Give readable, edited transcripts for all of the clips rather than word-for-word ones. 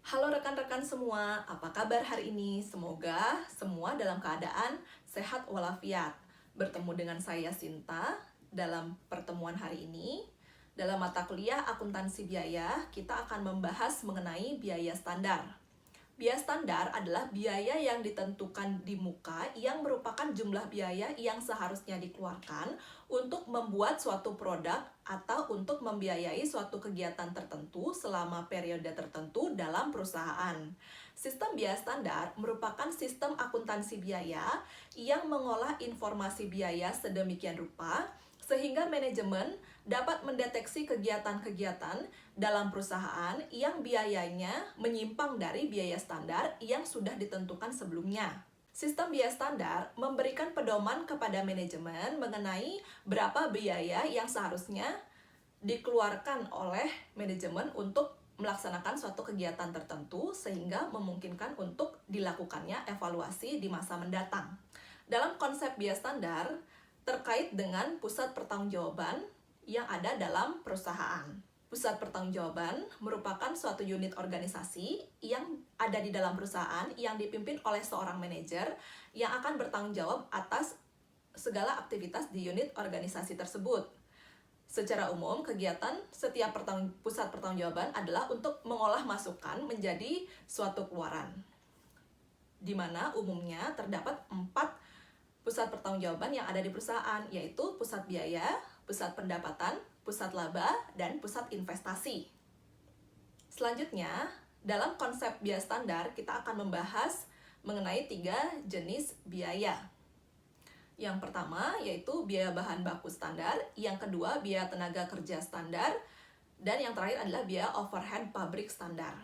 Halo rekan-rekan semua, apa kabar hari ini? Semoga semua dalam keadaan sehat walafiat. Bertemu dengan saya Sinta dalam pertemuan hari ini. Dalam mata kuliah akuntansi biaya, kita akan membahas mengenai biaya standar. Biaya standar adalah biaya yang ditentukan di muka yang merupakan jumlah biaya yang seharusnya dikeluarkan untuk membuat suatu produk atau untuk membiayai suatu kegiatan tertentu selama periode tertentu dalam perusahaan. Sistem biaya standar merupakan sistem akuntansi biaya yang mengolah informasi biaya sedemikian rupa sehingga manajemen dapat mendeteksi kegiatan-kegiatan dalam perusahaan yang biayanya menyimpang dari biaya standar yang sudah ditentukan sebelumnya. Sistem biaya standar memberikan pedoman kepada manajemen mengenai berapa biaya yang seharusnya dikeluarkan oleh manajemen untuk melaksanakan suatu kegiatan tertentu sehingga memungkinkan untuk dilakukannya evaluasi di masa mendatang. Dalam konsep biaya standar, terkait dengan pusat pertanggungjawaban yang ada dalam perusahaan. Pusat pertanggungjawaban merupakan suatu unit organisasi yang ada di dalam perusahaan yang dipimpin oleh seorang manajer yang akan bertanggung jawab atas segala aktivitas di unit organisasi tersebut. Secara umum, kegiatan setiap pusat pertanggungjawaban adalah untuk mengolah masukan menjadi suatu keluaran, di mana umumnya terdapat 4 pusat pertanggungjawaban yang ada di perusahaan, yaitu pusat biaya, pusat pendapatan, pusat laba, dan pusat investasi. Selanjutnya, dalam konsep biaya standar, kita akan membahas mengenai 3 jenis biaya. Yang pertama yaitu biaya bahan baku standar, yang kedua biaya tenaga kerja standar, dan yang terakhir adalah biaya overhead pabrik standar.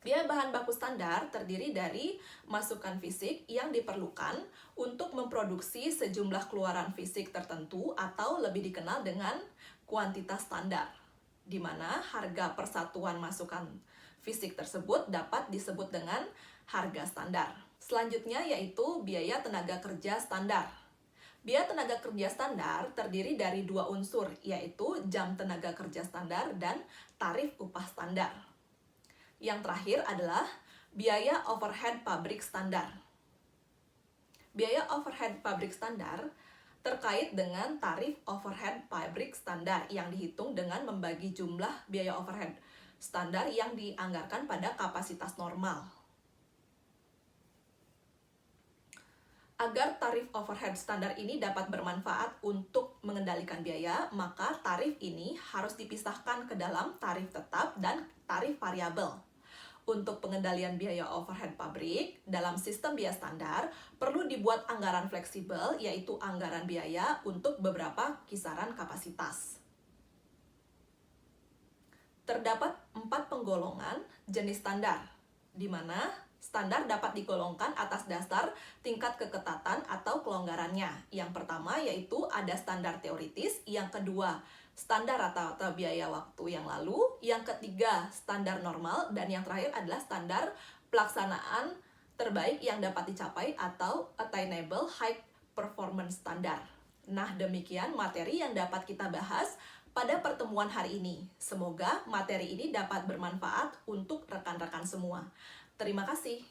Biaya bahan baku standar terdiri dari masukan fisik yang diperlukan untuk memproduksi sejumlah keluaran fisik tertentu atau lebih dikenal dengan kuantitas standar, di mana harga persatuan masukan fisik tersebut dapat disebut dengan harga standar. Selanjutnya yaitu biaya tenaga kerja standar. Biaya tenaga kerja standar terdiri dari 2 unsur, yaitu jam tenaga kerja standar dan tarif upah standar. Yang terakhir adalah biaya overhead pabrik standar. Biaya overhead pabrik standar terkait dengan tarif overhead pabrik standar yang dihitung dengan membagi jumlah biaya overhead standar yang dianggarkan pada kapasitas normal. Agar tarif overhead standar ini dapat bermanfaat untuk mengendalikan biaya, maka tarif ini harus dipisahkan ke dalam tarif tetap dan tarif variabel. Untuk pengendalian biaya overhead pabrik, dalam sistem biaya standar, perlu dibuat anggaran fleksibel, yaitu anggaran biaya untuk beberapa kisaran kapasitas. Terdapat 4 penggolongan jenis standar, di mana standar dapat digolongkan atas dasar tingkat keketatan atau kelonggarannya. Yang pertama yaitu ada standar teoritis, yang kedua standar rata-rata biaya waktu yang lalu, yang ketiga standar normal, dan yang terakhir adalah standar pelaksanaan terbaik yang dapat dicapai atau attainable high performance standard. Nah, demikian materi yang dapat kita bahas pada pertemuan hari ini. Semoga materi ini dapat bermanfaat untuk rekan-rekan semua. Terima kasih.